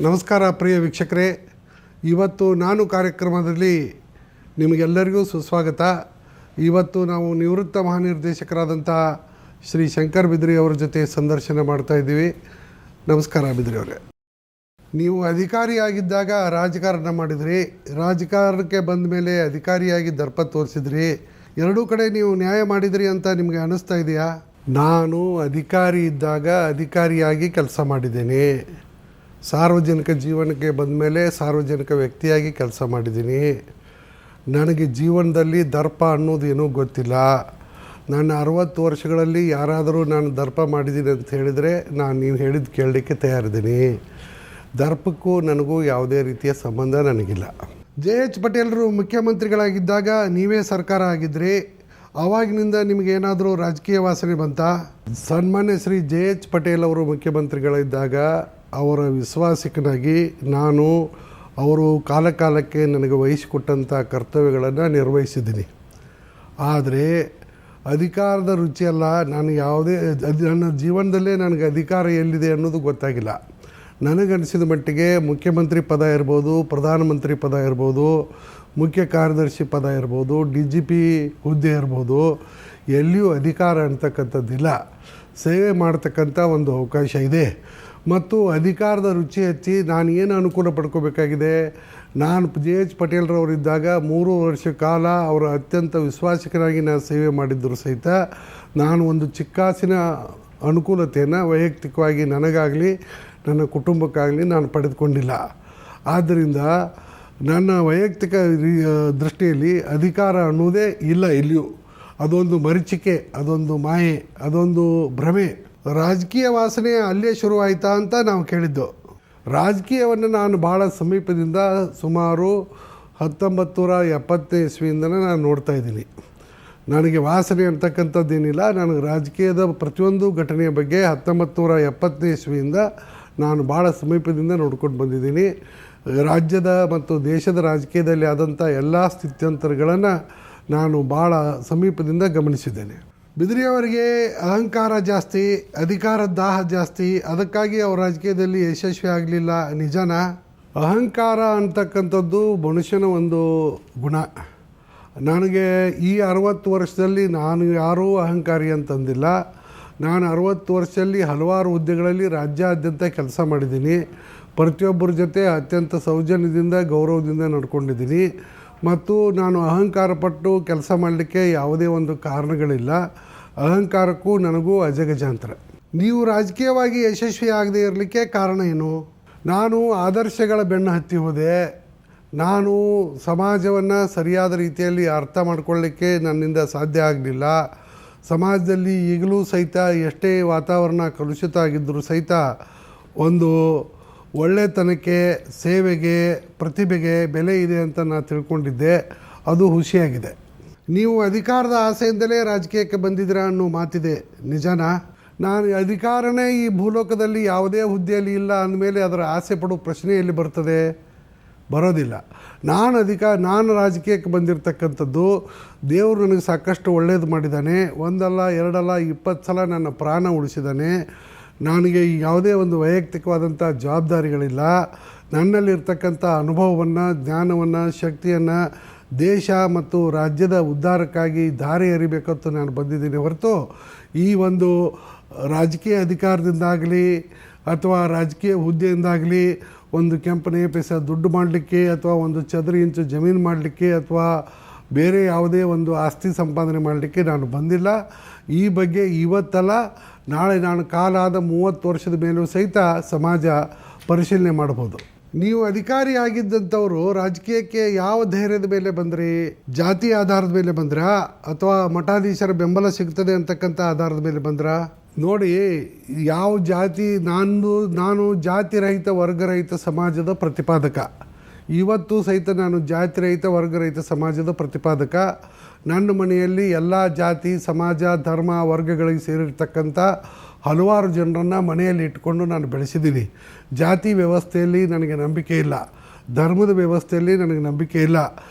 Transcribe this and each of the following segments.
ನಮಸ್ಕಾರ ಪ್ರಿಯ ವೀಕ್ಷಕರೇ, ಇವತ್ತು ನಾನು ಕಾರ್ಯಕ್ರಮದಲ್ಲಿ ನಿಮಗೆಲ್ಲರಿಗೂ ಸುಸ್ವಾಗತ. ಇವತ್ತು ನಾವು ನಿವೃತ್ತ ಮಹಾನಿರ್ದೇಶಕರಾದಂಥ ಶ್ರೀ ಶಂಕರ್ ಬಿದ್ರಿ ಅವರ ಜೊತೆ ಸಂದರ್ಶನ ಮಾಡ್ತಾ ಇದ್ದೀವಿ. ನಮಸ್ಕಾರ ಬಿದ್ರಿ ಅವರೇ. ನೀವು ಅಧಿಕಾರಿಯಾಗಿದ್ದಾಗ ರಾಜಕಾರಣ ಮಾಡಿದ್ರಿ, ರಾಜಕಾರಣಕ್ಕೆ ಬಂದ ಮೇಲೆ ಅಧಿಕಾರಿಯಾಗಿ ದರ್ಪ ತೋರಿಸಿದ್ರಿ. ಎರಡೂ ಕಡೆ ನೀವು ನ್ಯಾಯ ಮಾಡಿದ್ರಿ ಅಂತ ನಿಮಗೆ ಅನ್ನಿಸ್ತಾ ಇದೆಯಾ? ನಾನು ಅಧಿಕಾರಿ ಇದ್ದಾಗ ಅಧಿಕಾರಿಯಾಗಿ ಕೆಲಸ ಮಾಡಿದ್ದೇನೆ. ಸಾರ್ವಜನಿಕ ಜೀವನಕ್ಕೆ ಬಂದ ಮೇಲೆ ಸಾರ್ವಜನಿಕ ವ್ಯಕ್ತಿಯಾಗಿ ಕೆಲಸ ಮಾಡಿದ್ದೀನಿ. ನನಗೆ ಜೀವನದಲ್ಲಿ ದರ್ಪ ಅನ್ನೋದೇನೂ ಗೊತ್ತಿಲ್ಲ. ನನ್ನ 60 ವರ್ಷಗಳಲ್ಲಿ ಯಾರಾದರೂ ನಾನು ದರ್ಪ ಮಾಡಿದ್ದೀನಿ ಅಂತ ಹೇಳಿದರೆ ನೀವು ಹೇಳಿದ್ದು ಕೇಳಲಿಕ್ಕೆ ತಯಾರಿದ್ದೀನಿ. ದರ್ಪಕ್ಕೂ ನನಗೂ ಯಾವುದೇ ರೀತಿಯ ಸಂಬಂಧ ನನಗಿಲ್ಲ. JH ಪಟೇಲರು ಮುಖ್ಯಮಂತ್ರಿಗಳಾಗಿದ್ದಾಗ ನೀವೇ ಸರ್ಕಾರ ಆಗಿದ್ರಿ. ಆವಾಗಿನಿಂದ ನಿಮಗೇನಾದರೂ ರಾಜಕೀಯ ವಾಸನೆ ಬಂತಾ? ಸನ್ಮಾನ್ಯ ಶ್ರೀ JH ಪಟೇಲ್ ಅವರು ಮುಖ್ಯಮಂತ್ರಿಗಳಿದ್ದಾಗ ಅವರ ವಿಶ್ವಾಸಿಕನಾಗಿ ನಾನು ಅವರು ಕಾಲಕ್ಕೆ ನನಗೆ ವಹಿಸಿಕೊಟ್ಟಂಥ ಕರ್ತವ್ಯಗಳನ್ನು ನಿರ್ವಹಿಸಿದ್ದೀನಿ. ಆದರೆ ಅಧಿಕಾರದ ರುಚಿಯಲ್ಲ, ನಾನು ಯಾವುದೇ ನನ್ನ ಜೀವನದಲ್ಲೇ ನನಗೆ ಅಧಿಕಾರ ಎಲ್ಲಿದೆ ಅನ್ನೋದು ಗೊತ್ತಾಗಿಲ್ಲ. ನನಗನ್ನಿಸಿದ ಮಟ್ಟಿಗೆ ಮುಖ್ಯಮಂತ್ರಿ ಪದ ಇರ್ಬೋದು, ಪ್ರಧಾನಮಂತ್ರಿ ಪದ ಇರ್ಬೋದು, ಮುಖ್ಯ ಕಾರ್ಯದರ್ಶಿ ಪದ ಇರ್ಬೋದು, DGP ಹುದ್ದೆ ಇರ್ಬೋದು, ಎಲ್ಲಿಯೂ ಅಧಿಕಾರ ಅಂತಕ್ಕಂಥದ್ದಿಲ್ಲ. ಸೇವೆ ಮಾಡ್ತಕ್ಕಂಥ ಒಂದು ಅವಕಾಶ ಇದೆ. ಮತ್ತು ಅಧಿಕಾರದ ರುಚಿ ಹಚ್ಚಿ ನಾನು ಏನು ಅನುಕೂಲ ಪಡ್ಕೋಬೇಕಾಗಿದೆ? ನಾನು JH ಪಟೇಲ್ರವರಿದ್ದಾಗ 3 ವರ್ಷ ಕಾಲ ಅವರ ಅತ್ಯಂತ ವಿಶ್ವಾಸಿಕನಾಗಿ ನಾನು ಸೇವೆ ಮಾಡಿದ್ದರೂ ಸಹಿತ ನಾನು ಒಂದು ಚಿಕ್ಕಾಸಿನ ಅನುಕೂಲತೆಯನ್ನು ವೈಯಕ್ತಿಕವಾಗಿ ನನಗಾಗಲಿ ನನ್ನ ಕುಟುಂಬಕ್ಕಾಗಲಿ ನಾನು ಪಡೆದುಕೊಂಡಿಲ್ಲ. ಆದ್ದರಿಂದ ನನ್ನ ವೈಯಕ್ತಿಕ ದೃಷ್ಟಿಯಲ್ಲಿ ಅಧಿಕಾರ ಅನ್ನೋದೇ ಇಲ್ಲ ಎಲ್ಲಿಯೂ. ಅದೊಂದು ಮರೀಚಿಕೆ, ಅದೊಂದು ಮಾಯೆ, ಅದೊಂದು ಭ್ರಮೆ. ರಾಜಕೀಯ ವಾಸನೆ ಅಲ್ಲೇ ಶುರುವಾಯಿತಾ ಅಂತ ನಾವು ಕೇಳಿದ್ದು. ರಾಜಕೀಯವನ್ನು ನಾನು ಭಾಳ ಸಮೀಪದಿಂದ ಸುಮಾರು 1970 ಇಸ್ವಿಯಿಂದನೇ ನಾನು ನೋಡ್ತಾ ಇದ್ದೀನಿ. ನನಗೆ ವಾಸನೆ ಅಂತಕ್ಕಂಥದ್ದೇನಿಲ್ಲ. ನನಗೆ ರಾಜಕೀಯದ ಪ್ರತಿಯೊಂದು ಘಟನೆಯ ಬಗ್ಗೆ 1970 ಇಸ್ವಿಯಿಂದ ನಾನು ಭಾಳ ಸಮೀಪದಿಂದ ನೋಡ್ಕೊಂಡು ಬಂದಿದ್ದೀನಿ. ರಾಜ್ಯದ ಮತ್ತು ದೇಶದ ರಾಜಕೀಯದಲ್ಲಿ ಆದಂಥ ಎಲ್ಲ ಸ್ಥಿತ್ಯಂತರಗಳನ್ನು ನಾನು ಭಾಳ ಸಮೀಪದಿಂದ ಗಮನಿಸಿದ್ದೇನೆ. ಬಿದ್ರಿಯವರಿಗೆ ಅಹಂಕಾರ ಜಾಸ್ತಿ, ಅಧಿಕಾರದ ದಾಹ ಜಾಸ್ತಿ. ಅದಕ್ಕಾಗಿ ಅವ್ರ ರಾಜಕೀಯದಲ್ಲಿ ಯಶಸ್ವಿ ಆಗಲಿಲ್ಲ. ನಿಜನಾ? ಅಹಂಕಾರ ಅಂತಕ್ಕಂಥದ್ದು ಮನುಷ್ಯನ ಒಂದು ಗುಣ. ನನಗೆ ಈ 60 ವರ್ಷದಲ್ಲಿ ನಾನು ಯಾರೂ ಅಹಂಕಾರಿ ಅಂತಂದಿಲ್ಲ. ನಾನು 60 ವರ್ಷದಲ್ಲಿ ಹಲವಾರು ಹುದ್ದೆಗಳಲ್ಲಿ ರಾಜ್ಯಾದ್ಯಂತ ಕೆಲಸ ಮಾಡಿದ್ದೀನಿ. ಪ್ರತಿಯೊಬ್ಬರ ಜೊತೆ ಅತ್ಯಂತ ಸೌಜನ್ಯದಿಂದ ಗೌರವದಿಂದ ನಡ್ಕೊಂಡಿದ್ದೀನಿ. ಮತ್ತು ನಾನು ಅಹಂಕಾರ ಪಟ್ಟು ಕೆಲಸ ಮಾಡಲಿಕ್ಕೆ ಯಾವುದೇ ಒಂದು ಕಾರಣಗಳಿಲ್ಲ. ಅಹಂಕಾರಕ್ಕೂ ನನಗೂ ಅಜಗಜಾಂತರ. ನೀವು ರಾಜಕೀಯವಾಗಿ ಯಶಸ್ವಿ ಆಗದೇ ಇರಲಿಕ್ಕೆ ಕಾರಣ ಏನು? ನಾನು ಆದರ್ಶಗಳ ಬೆನ್ನು ಹತ್ತಿ ಹೋದೆ. ನಾನು ಸಮಾಜವನ್ನು ಸರಿಯಾದ ರೀತಿಯಲ್ಲಿ ಅರ್ಥ ಮಾಡ್ಕೊಳ್ಳಿಕ್ಕೆ ನನ್ನಿಂದ ಸಾಧ್ಯ ಆಗಲಿಲ್ಲ. ಸಮಾಜದಲ್ಲಿ ಈಗಲೂ ಸಹಿತ ಎಷ್ಟೇ ವಾತಾವರಣ ಕಲುಷಿತ ಆಗಿದ್ದರೂ ಸಹಿತ ಒಂದು ಒಳ್ಳೆತನಕ್ಕೆ, ಸೇವೆಗೆ, ಪ್ರತಿಭೆಗೆ ಬೆಲೆ ಇದೆ ಅಂತ ನಾನು ತಿಳ್ಕೊಂಡಿದ್ದೆ. ಅದು ಹುಸಿಯಾಗಿದೆ. ನೀವು ಅಧಿಕಾರದ ಆಸೆಯಿಂದಲೇ ರಾಜಕೀಯಕ್ಕೆ ಬಂದಿದ್ದೀರಾ ಅನ್ನೋ ಮಾತಿದೆ. ನಿಜನಾ? ನಾನು ಅಧಿಕಾರನೇ ಈ ಭೂಲೋಕದಲ್ಲಿ ಯಾವುದೇ ಹುದ್ದೆಯಲ್ಲಿ ಇಲ್ಲ ಅಂದಮೇಲೆ ಅದರ ಆಸೆ ಪಡೋ ಪ್ರಶ್ನೆಯಲ್ಲಿ ಬರ್ತದೆ? ಬರೋದಿಲ್ಲ. ನಾನು ರಾಜಕೀಯಕ್ಕೆ ಬಂದಿರತಕ್ಕಂಥದ್ದು ದೇವರು ನನಗೆ ಸಾಕಷ್ಟು ಒಳ್ಳೆಯದು ಮಾಡಿದ್ದಾನೆ. ಒಂದಲ್ಲ ಎರಡಲ್ಲ 20 ಸಲ ನನ್ನ ಪ್ರಾಣ ಉಳಿಸಿದ್ದಾನೆ. ನನಗೆ ಯಾವುದೇ ಒಂದು ವೈಯಕ್ತಿಕವಾದಂಥ ಜವಾಬ್ದಾರಿಗಳಿಲ್ಲ. ನನ್ನಲ್ಲಿರ್ತಕ್ಕಂಥ ಅನುಭವವನ್ನು, ಜ್ಞಾನವನ್ನು, ಶಕ್ತಿಯನ್ನು ದೇಶ ಮತ್ತು ರಾಜ್ಯದ ಉದ್ಧಾರಕ್ಕಾಗಿ ದಾರಿ ಎರಿಬೇಕಂತ ನಾನು ಬಂದಿದ್ದೀನಿ ಹೊರತು ಈ ಒಂದು ರಾಜಕೀಯ ಅಧಿಕಾರದಿಂದಾಗಲಿ ಅಥವಾ ರಾಜಕೀಯ ಹುದ್ದೆಯಿಂದಾಗಲಿ ಒಂದು ಕೆಂಪನೇ ಪೈಸೆ ದುಡ್ಡು ಮಾಡಲಿಕ್ಕೆ ಅಥವಾ ಒಂದು ಚದರ ಇಂಚು ಜಮೀನು ಮಾಡಲಿಕ್ಕೆ ಅಥವಾ ಬೇರೆ ಯಾವುದೇ ಒಂದು ಆಸ್ತಿ ಸಂಪಾದನೆ ಮಾಡಲಿಕ್ಕೆ ನಾನು ಬಂದಿಲ್ಲ. ಈ ಬಗ್ಗೆ ಇವತ್ತಲ್ಲ ನಾಳೆ ನಾನು ಕಾಲಾದ 30 ವರ್ಷದ ಮೇಲೂ ಸಹಿತ ಸಮಾಜ ಪರಿಶೀಲನೆ ಮಾಡ್ಬೋದು. ನೀವು ಅಧಿಕಾರಿ ಆಗಿದ್ದಂಥವರು ರಾಜಕೀಯಕ್ಕೆ ಯಾವ ಧೈರ್ಯದ ಮೇಲೆ ಬಂದ್ರಿ? ಜಾತಿ ಆಧಾರದ ಮೇಲೆ ಬಂದ್ರಾ ಅಥವಾ ಮಠಾಧೀಶರ ಬೆಂಬಲ ಸಿಗ್ತದೆ ಅಂತಕ್ಕಂಥ ಆಧಾರದ ಮೇಲೆ ಬಂದ್ರಾ? ನೋಡಿ, ಯಾವ ಜಾತಿ ನಾನು ಜಾತಿರಹಿತ ವರ್ಗರಹಿತ ಸಮಾಜದ ಪ್ರತಿಪಾದಕ. ಇವತ್ತು ಸಹಿತ ನಾನು ಜಾತಿರಹಿತ ವರ್ಗರಹಿತ ಸಮಾಜದ ಪ್ರತಿಪಾದಕ. ನನ್ನ ಮನೆಯಲ್ಲಿ ಎಲ್ಲ ಜಾತಿ, ಸಮಾಜ, ಧರ್ಮ, ವರ್ಗಗಳಿಗೆ ಸೇರಿರ್ತಕ್ಕಂಥ ಹಲವಾರು ಜನರನ್ನು ಮನೆಯಲ್ಲಿ ಇಟ್ಕೊಂಡು ನಾನು ಬೆಳೆಸಿದ್ದೀನಿ. ಜಾತಿ ವ್ಯವಸ್ಥೆಯಲ್ಲಿ ನನಗೆ ನಂಬಿಕೆ ಇಲ್ಲ. ಧರ್ಮದ ವ್ಯವಸ್ಥೆಯಲ್ಲಿ ನನಗೆ ನಂಬಿಕೆ ಇಲ್ಲ.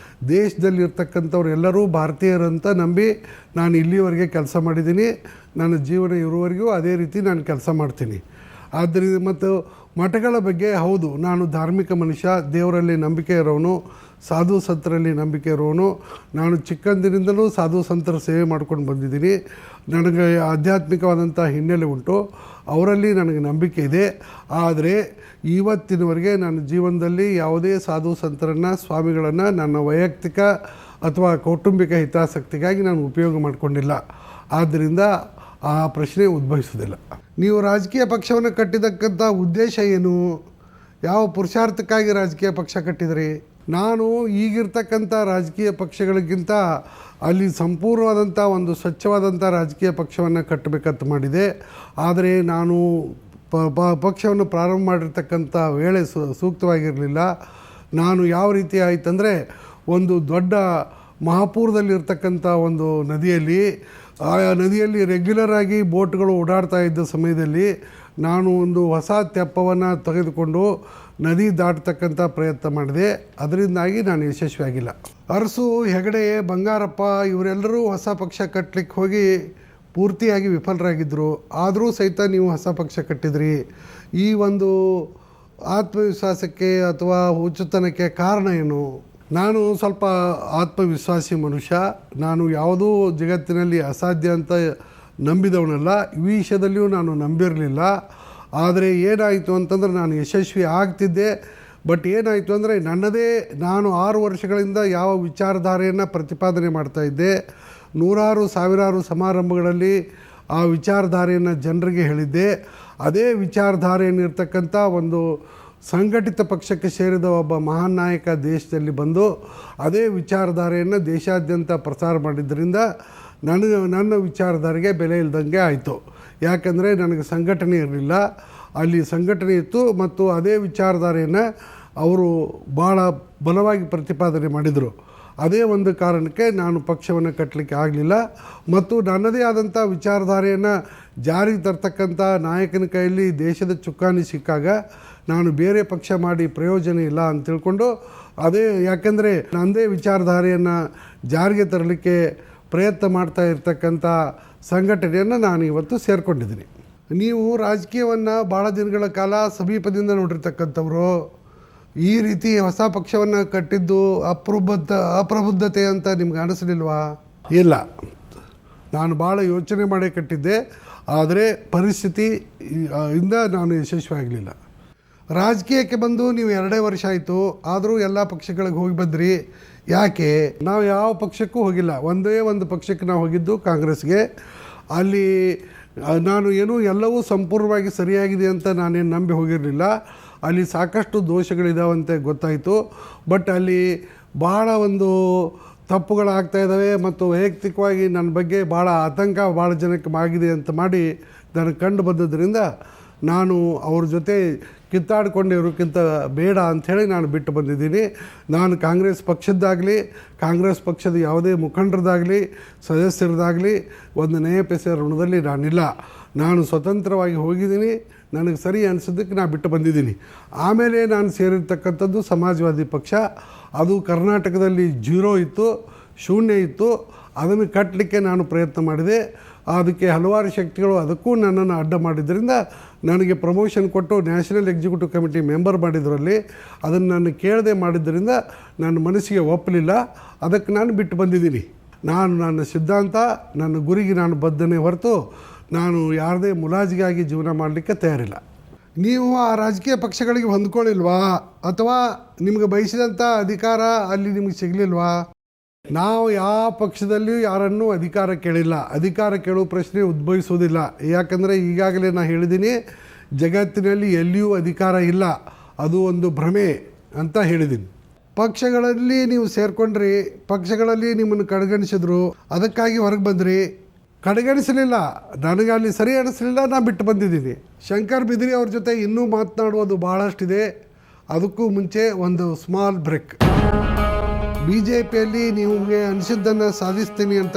ದೇಶದಲ್ಲಿರ್ತಕ್ಕಂಥವ್ರು ಎಲ್ಲರೂ ಭಾರತೀಯರಂತ ನಂಬಿ ನಾನು ಇಲ್ಲಿವರೆಗೆ ಕೆಲಸ ಮಾಡಿದ್ದೀನಿ. ನನ್ನ ಜೀವನ ಇರುವವರೆಗೂ ಅದೇ ರೀತಿ ನಾನು ಕೆಲಸ ಮಾಡ್ತೀನಿ. ಆದ್ದರಿಂದ ಮತ್ತು ಮಠಗಳ ಬಗ್ಗೆ ಹೌದು, ನಾನು ಧಾರ್ಮಿಕ ಮನುಷ್ಯ, ದೇವರಲ್ಲಿ ನಂಬಿಕೆ ಇರೋನು, ಸಾಧು ಸಂತರಲ್ಲಿ ನಂಬಿಕೆ ಇರೋನು. ನಾನು ಚಿಕ್ಕಂದಿನಿಂದಲೂ ಸಾಧು ಸಂತರ ಸೇವೆ ಮಾಡ್ಕೊಂಡು ಬಂದಿದ್ದೀನಿ. ನನಗೆ ಆಧ್ಯಾತ್ಮಿಕವಾದಂಥ ಹಿನ್ನೆಲೆ ಉಂಟು, ಅವರಲ್ಲಿ ನನಗೆ ನಂಬಿಕೆ ಇದೆ. ಆದರೆ ಇವತ್ತಿನವರೆಗೆ ನನ್ನ ಜೀವನದಲ್ಲಿ ಯಾವುದೇ ಸಾಧು ಸಂತರನ್ನು, ಸ್ವಾಮಿಗಳನ್ನು ನನ್ನ ವೈಯಕ್ತಿಕ ಅಥವಾ ಕೌಟುಂಬಿಕ ಹಿತಾಸಕ್ತಿಗಾಗಿ ನಾನು ಉಪಯೋಗ ಮಾಡಿಕೊಂಡಿಲ್ಲ. ಆದ್ದರಿಂದ ಆ ಪ್ರಶ್ನೆ ಉದ್ಭವಿಸೋದಿಲ್ಲ. ನೀವು ರಾಜಕೀಯ ಪಕ್ಷವನ್ನು ಕಟ್ಟಿದ್ದಕ್ಕಂಥ ಉದ್ದೇಶ ಏನು? ಯಾವ ಪುರುಷಾರ್ಥಕ್ಕಾಗಿ ರಾಜಕೀಯ ಪಕ್ಷ ಕಟ್ಟಿದ್ರಿ? ನಾನು ಈಗಿರ್ತಕ್ಕಂಥ ರಾಜಕೀಯ ಪಕ್ಷಗಳಿಗಿಂತ ಅಲ್ಲಿ ಸಂಪೂರ್ಣವಾದಂಥ ಒಂದು ಸ್ವಚ್ಛವಾದಂಥ ರಾಜಕೀಯ ಪಕ್ಷವನ್ನು ಕಟ್ಟಬೇಕಂತ ಮಾಡಿದೆ. ಆದರೆ ನಾನು ಪಕ್ಷವನ್ನು ಪ್ರಾರಂಭ ಮಾಡಿರ್ತಕ್ಕಂಥ ವೇಳೆ ಸೂಕ್ತವಾಗಿರಲಿಲ್ಲ. ನಾನು ಯಾವ ರೀತಿ ಆಯಿತಂದರೆ, ಒಂದು ದೊಡ್ಡ ಮಹಾಪೂರದಲ್ಲಿರ್ತಕ್ಕಂಥ ಒಂದು ನದಿಯಲ್ಲಿ, ಆ ನದಿಯಲ್ಲಿ ರೆಗ್ಯುಲರ್ ಆಗಿ ಬೋಟ್ಗಳು ಓಡಾಡ್ತಾ ಇದ್ದ ಸಮಯದಲ್ಲಿ ನಾನು ಒಂದು ಹೊಸ ತೆಪ್ಪವನ್ನು ತೆಗೆದುಕೊಂಡು ನದಿ ದಾಟತಕ್ಕಂಥ ಪ್ರಯತ್ನ ಮಾಡಿದೆ. ಅದರಿಂದಾಗಿ ನಾನು ಯಶಸ್ವಿಯಾಗಿಲ್ಲ. ಅರಸು, ಹೆಗಡೆ, ಬಂಗಾರಪ್ಪ ಇವರೆಲ್ಲರೂ ಹೊಸ ಪಕ್ಷ ಕಟ್ಟಲಿಕ್ಕೆ ಹೋಗಿ ಪೂರ್ತಿಯಾಗಿ ವಿಫಲರಾಗಿದ್ದರು. ಆದರೂ ಸಹಿತ ನೀವು ಹೊಸ ಪಕ್ಷ ಕಟ್ಟಿದ್ರಿ. ಈ ಒಂದು ಆತ್ಮವಿಶ್ವಾಸಕ್ಕೆ ಅಥವಾ ಹುಚ್ಚುತನಕ್ಕೆ ಕಾರಣ ಏನು? ನಾನು ಸ್ವಲ್ಪ ಆತ್ಮವಿಶ್ವಾಸಿ ಮನುಷ್ಯ. ನಾನು ಯಾವುದೂ ಜಗತ್ತಿನಲ್ಲಿ ಅಸಾಧ್ಯ ಅಂತ ನಂಬಿದವನಲ್ಲ. ಈ ವಿಷಯದಲ್ಲಿಯೂ ನಾನು ನಂಬಿರಲಿಲ್ಲ. ಆದರೆ ಏನಾಯಿತು ಅಂತಂದರೆ, ನಾನು ಯಶಸ್ವಿ ಆಗ್ತಿದ್ದೆ. ಬಟ್ ಏನಾಯಿತು ಅಂದರೆ, ನಾನು 6 ವರ್ಷಗಳಿಂದ ಯಾವ ವಿಚಾರಧಾರೆಯನ್ನು ಪ್ರತಿಪಾದನೆ ಮಾಡ್ತಾಯಿದ್ದೆ, ನೂರಾರು ಸಾವಿರಾರು ಸಮಾರಂಭಗಳಲ್ಲಿ ಆ ವಿಚಾರಧಾರೆಯನ್ನು ಜನರಿಗೆ ಹೇಳಿದ್ದೆ. ಅದೇ ವಿಚಾರಧಾರೆಯನ್ನಿರ್ತಕ್ಕಂಥ ಒಂದು ಸಂಘಟಿತ ಪಕ್ಷಕ್ಕೆ ಸೇರಿದ ಒಬ್ಬ ಮಹಾನ್ ನಾಯಕ ದೇಶದಲ್ಲಿ ಬಂದು ಅದೇ ವಿಚಾರಧಾರೆಯನ್ನು ದೇಶಾದ್ಯಂತ ಪ್ರಸಾರ ಮಾಡಿದ್ದರಿಂದ ನನ್ನ ವಿಚಾರಧಾರೆಗೆ ಬೆಲೆ ಇಲ್ಲದಂಗೆ ಆಯಿತು. ಯಾಕಂದರೆ ನನಗೆ ಸಂಘಟನೆ ಇರಲಿಲ್ಲ, ಅಲ್ಲಿ ಸಂಘಟನೆ ಇತ್ತು ಮತ್ತು ಅದೇ ವಿಚಾರಧಾರೆಯನ್ನು ಅವರು ಭಾಳ ಬಲವಾಗಿ ಪ್ರತಿಪಾದನೆ ಮಾಡಿದರು. ಅದೇ ಒಂದು ಕಾರಣಕ್ಕೆ ನಾನು ಪಕ್ಷವನ್ನು ಕಟ್ಟಲಿಕ್ಕೆ ಆಗಲಿಲ್ಲ. ಮತ್ತು ನನ್ನದೇ ಆದಂಥ ವಿಚಾರಧಾರೆಯನ್ನು ಜಾರಿಗೆ ತರ್ತಕ್ಕಂಥ ನಾಯಕನ ಕೈಯಲ್ಲಿ ದೇಶದ ಚುಕ್ಕಾಣಿ ಸಿಕ್ಕಾಗ ನಾನು ಬೇರೆ ಪಕ್ಷ ಮಾಡಿ ಪ್ರಯೋಜನ ಇಲ್ಲ ಅಂತ ತಿಳ್ಕೊಂಡು, ಯಾಕೆಂದರೆ ನನ್ನದೇ ವಿಚಾರಧಾರೆಯನ್ನು ಜಾರಿಗೆ ತರಲಿಕ್ಕೆ ಪ್ರಯತ್ನ ಮಾಡ್ತಾ ಇರ್ತಕ್ಕಂಥ ಸಂಘಟನೆಯನ್ನು ನಾನು ಇವತ್ತು ಸೇರಿಕೊಂಡಿದ್ದೀನಿ. ನೀವು ರಾಜಕೀಯವನ್ನು ಭಾಳ ದಿನಗಳ ಕಾಲ ಸಮೀಪದಿಂದ ನೋಡಿರ್ತಕ್ಕಂಥವ್ರು. ಈ ರೀತಿ ಹೊಸ ಪಕ್ಷವನ್ನು ಕಟ್ಟಿದ್ದು ಅಪ್ರಬುದ್ಧತೆ ಅಂತ ನಿಮ್ಗೆ ಅನಿಸಲಿಲ್ವಾ? ಇಲ್ಲ, ನಾನು ಭಾಳ ಯೋಚನೆ ಮಾಡಿ ಕಟ್ಟಿದ್ದೆ. ಆದರೆ ಪರಿಸ್ಥಿತಿ ಇಂದ ನಾನು ಯಶಸ್ವಿ ಆಗಲಿಲ್ಲ. ರಾಜಕೀಯಕ್ಕೆ ಬಂದು ನೀವು 2 ವರ್ಷ ಆಯಿತು, ಆದರೂ ಎಲ್ಲ ಪಕ್ಷಗಳಿಗೆ ಹೋಗಿ ಬಂದ್ರಿ. ಯಾಕೆ? ನಾವು ಯಾವ ಪಕ್ಷಕ್ಕೂ ಹೋಗಿಲ್ಲ. ಒಂದೇ ಒಂದು ಪಕ್ಷಕ್ಕೆ ನಾವು ಹೋಗಿದ್ದು, ಕಾಂಗ್ರೆಸ್ಗೆ. ಅಲ್ಲಿ ನಾನು ಎಲ್ಲವೂ ಸಂಪೂರ್ಣವಾಗಿ ಸರಿಯಾಗಿದೆ ಅಂತ ನಾನೇನು ನಂಬಿ ಹೋಗಿರಲಿಲ್ಲ. ಅಲ್ಲಿ ಸಾಕಷ್ಟು ದೋಷಗಳಿದಾವಂತೆ ಗೊತ್ತಾಯಿತು. ಬಟ್ ಅಲ್ಲಿ ಭಾಳ ಒಂದು ತಪ್ಪುಗಳಾಗ್ತಾಯಿದ್ದಾವೆ ಮತ್ತು ವೈಯಕ್ತಿಕವಾಗಿ ನನ್ನ ಬಗ್ಗೆ ಭಾಳ ಆತಂಕ ಭಾಳ ಜನಕ್ಕೆ ಆಗಿದೆ ಅಂತ ಮಾಡಿ ನನಗೆ ಕಂಡು ಬಂದದ್ರಿಂದ ನಾನು ಅವ್ರ ಜೊತೆ ಕಿತ್ತಾಡ್ಕೊಂಡಿರೋಕ್ಕಿಂತ ಬೇಡ ಅಂಥೇಳಿ ನಾನು ಬಿಟ್ಟು ಬಂದಿದ್ದೀನಿ. ನಾನು ಕಾಂಗ್ರೆಸ್ ಪಕ್ಷದ್ದಾಗಲಿ, ಕಾಂಗ್ರೆಸ್ ಪಕ್ಷದ ಯಾವುದೇ ಮುಖಂಡರದಾಗಲಿ, ಸದಸ್ಯರದಾಗಲಿ ಒಂದು ನಯ ಪೈಸೆ ಋಣದಲ್ಲಿ ನಾನಿಲ್ಲ. ನಾನು ಸ್ವತಂತ್ರವಾಗಿ ಹೋಗಿದ್ದೀನಿ. ನನಗೆ ಸರಿ ಅನಿಸೋದಕ್ಕೆ ನಾನು ಬಿಟ್ಟು ಬಂದಿದ್ದೀನಿ. ಆಮೇಲೆ ನಾನು ಸೇರಿರ್ತಕ್ಕಂಥದ್ದು ಸಮಾಜವಾದಿ ಪಕ್ಷ. ಅದು ಕರ್ನಾಟಕದಲ್ಲಿ 0 ಇತ್ತು, ಶೂನ್ಯ ಇತ್ತು. ಅದನ್ನು ಕಟ್ಟಲಿಕ್ಕೆ ನಾನು ಪ್ರಯತ್ನ ಮಾಡಿದೆ. ಅದಕ್ಕೆ ಹಲವಾರು ಶಕ್ತಿಗಳು ಅದಕ್ಕೂ ನನ್ನನ್ನು ಅಡ್ಡ ಮಾಡಿದ್ದರಿಂದ ನನಗೆ ಪ್ರಮೋಷನ್ ಕೊಟ್ಟು ನ್ಯಾಷನಲ್ ಎಕ್ಸಿಕ್ಯೂಟಿವ್ ಕಮಿಟಿ ಮೆಂಬರ್ ಮಾಡಿದ್ರಲ್ಲಿ ಅದನ್ನು ನಾನು ಕೇಳದೆ ಮಾಡಿದ್ದರಿಂದ ನನ್ನ ಮನಸ್ಸಿಗೆ ಒಪ್ಪಲಿಲ್ಲ. ಅದಕ್ಕೆ ನಾನು ಬಿಟ್ಟು ಬಂದಿದ್ದೀನಿ. ನಾನು ನನ್ನ ಸಿದ್ಧಾಂತ, ನನ್ನ ಗುರಿಗೆ ನಾನು ಬದ್ಧನೆ ಹೊರತು ನಾನು ಯಾರದೇ ಮುಲಾಜಿಗಾಗಿ ಜೀವನ ಮಾಡಲಿಕ್ಕೆ ತಯಾರಿಲ್ಲ. ನೀವು ಆ ರಾಜಕೀಯ ಪಕ್ಷಗಳಿಗೆ ಹೊಂದ್ಕೊಳ್ಳಿಲ್ವಾ? ಅಥವಾ ನಿಮಗೆ ಬಯಸಿದಂಥ ಅಧಿಕಾರ ಅಲ್ಲಿ ನಿಮಗೆ ಸಿಗಲಿಲ್ವಾ? ನಾವು ಯಾವ ಪಕ್ಷದಲ್ಲಿಯೂ ಯಾರನ್ನೂ ಅಧಿಕಾರ ಕೇಳಿಲ್ಲ. ಅಧಿಕಾರ ಕೇಳುವ ಪ್ರಶ್ನೆ ಉದ್ಭವಿಸುವುದಿಲ್ಲ. ಯಾಕಂದರೆ ಈಗಾಗಲೇ ನಾನು ಹೇಳಿದ್ದೀನಿ, ಜಗತ್ತಿನಲ್ಲಿ ಎಲ್ಲಿಯೂ ಅಧಿಕಾರ ಇಲ್ಲ, ಅದು ಒಂದು ಭ್ರಮೆ ಅಂತ ಹೇಳಿದ್ದೀನಿ. ಪಕ್ಷಗಳಲ್ಲಿ ನೀವು ಸೇರಿಕೊಂಡ್ರಿ, ಪಕ್ಷಗಳಲ್ಲಿ ನಿಮ್ಮನ್ನು ಕಡೆಗಣಿಸಿದ್ರು, ಅದಕ್ಕಾಗಿ ಹೊರಗೆ ಬಂದ್ರಿ. ಕಡೆಗಣಿಸಲಿಲ್ಲ, ನನಗೆ ಅಲ್ಲಿ ಸರಿ ಅನಿಸಲಿಲ್ಲ, ನಾನು ಬಿಟ್ಟು ಬಂದಿದ್ದೀನಿ. ಶಂಕರ್ ಬಿದರಿ ಅವ್ರ ಜೊತೆ ಇನ್ನೂ ಮಾತನಾಡುವುದು ಭಾಳಷ್ಟಿದೆ. ಅದಕ್ಕೂ ಮುಂಚೆ ಒಂದು ಸ್ಮಾಲ್ ಬ್ರೇಕ್. BJPಯಲ್ಲಿ ನಿಮಗೆ ಅನಿಸಿದ್ದನ್ನು ಸಾಧಿಸ್ತೀನಿ ಅಂತ